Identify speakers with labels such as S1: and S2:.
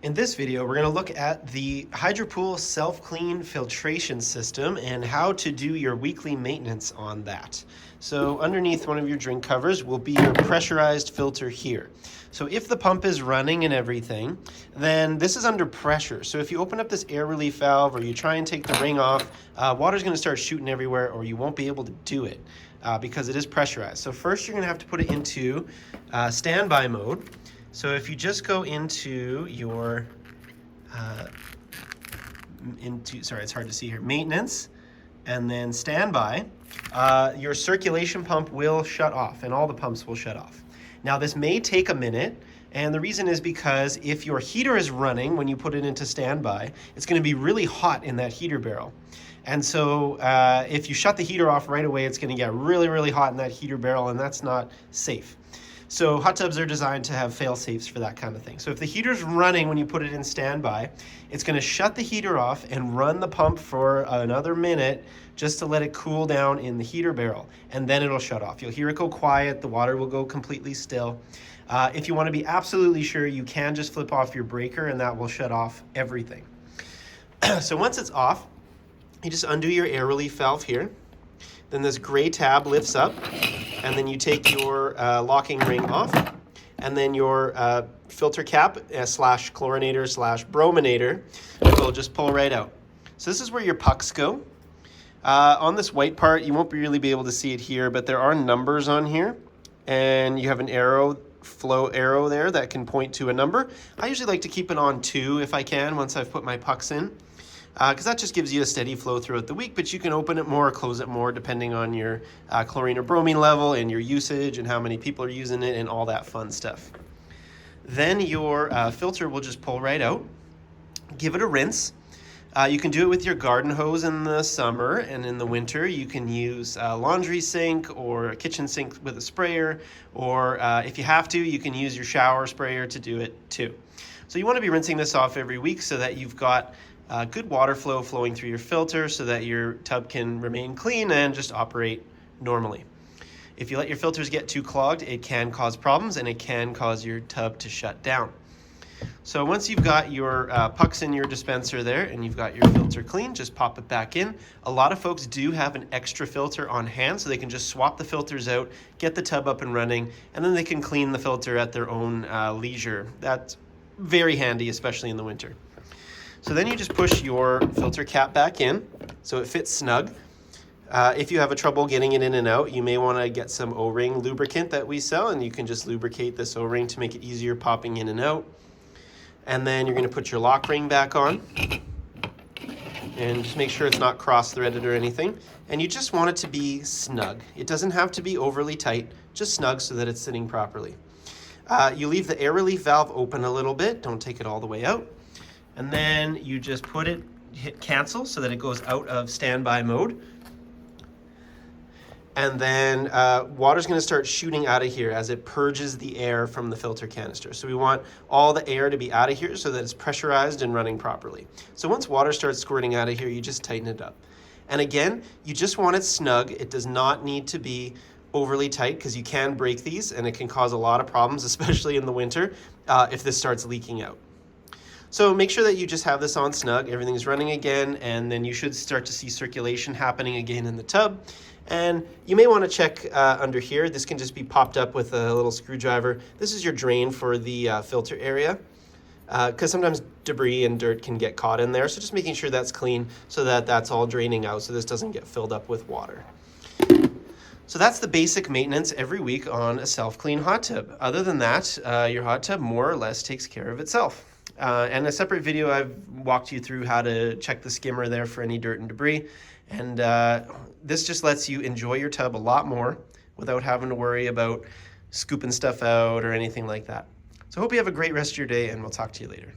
S1: In this video, we're going to look at the Hydropool self-clean filtration system and how to do your weekly maintenance on that. So underneath one of your drink covers will be your pressurized filter here. So if the pump is running and everything, then this is under pressure. So if you open up this air relief valve or you try and take the ring off, water's going to start shooting everywhere or you won't be able to do it because it is pressurized. So first you're going to have to put it into standby mode. So if you just go into your, it's hard to see here, maintenance, and then standby, your circulation pump will shut off, and all the pumps will shut off. Now this may take a minute, and the reason is because if your heater is running when you put it into standby, it's going to be really hot in that heater barrel. And so if you shut the heater off right away, it's going to get really, really hot in that heater barrel, and that's not safe. So hot tubs are designed to have fail safes for that kind of thing. So if the heater's running when you put it in standby, it's going to shut the heater off and run the pump for another minute just to let it cool down in the heater barrel, and then it'll shut off. You'll hear it go quiet, the water will go completely still. If you want to be absolutely sure, you can just flip off your breaker and that will shut off everything. So once it's off, you just undo your air relief valve here. Then this gray tab lifts up, and then you take your locking ring off, and then your filter cap slash chlorinator slash brominator will just pull right out. So this is where your pucks go. On this white part, you won't really be able to see it here, but there are numbers on here, and you have an arrow, flow arrow there that can point to a number. I usually like to keep it on 2 if I can once I've put my pucks in. Because that just gives you a steady flow throughout the week, but you can open it more or close it more depending on your chlorine or bromine level and your usage and how many people are using it and all that fun stuff. Then your filter will just pull right out. Give it a rinse. You can do it with your garden hose in the summer, and in the winter you can use a laundry sink or a kitchen sink with a sprayer, or if you have to, you can use your shower sprayer to do it too. So you want to be rinsing this off every week so that you've got good water flow flowing through your filter so that your tub can remain clean and just operate normally. If you let your filters get too clogged, it can cause problems and it can cause your tub to shut down. So once you've got your pucks in your dispenser there and you've got your filter clean, just pop it back in. A lot of folks do have an extra filter on hand, so they can just swap the filters out, get the tub up and running, and then they can clean the filter at their own leisure. That's very handy, especially in the winter. So then you just push your filter cap back in so it fits snug. If you have a trouble getting it in and out, you may want to get some O-ring lubricant that we sell, and you can just lubricate this O-ring to make it easier popping in and out. And then you're going to put your lock ring back on and just make sure it's not cross-threaded or anything. And you just want it to be snug. It doesn't have to be overly tight, just snug so that it's sitting properly. You leave the air relief valve open a little bit, don't take it all the way out. And then you just hit cancel so that it goes out of standby mode. And then water's going to start shooting out of here as it purges the air from the filter canister. So we want all the air to be out of here so that it's pressurized and running properly. So once water starts squirting out of here, you just tighten it up. And again, you just want it snug. It does not need to be overly tight because you can break these and it can cause a lot of problems, especially in the winter, if this starts leaking out. So make sure that you just have this on snug, everything's running again, and then you should start to see circulation happening again in the tub. And you may want to check under here. This can just be popped up with a little screwdriver. This is your drain for the filter area, because sometimes debris and dirt can get caught in there. So just making sure that's clean so that that's all draining out so this doesn't get filled up with water. So that's the basic maintenance every week on a self-clean hot tub. Other than that, your hot tub more or less takes care of itself. And a separate video, I've walked you through how to check the skimmer there for any dirt and debris. And this just lets you enjoy your tub a lot more without having to worry about scooping stuff out or anything like that. So I hope you have a great rest of your day, and we'll talk to you later.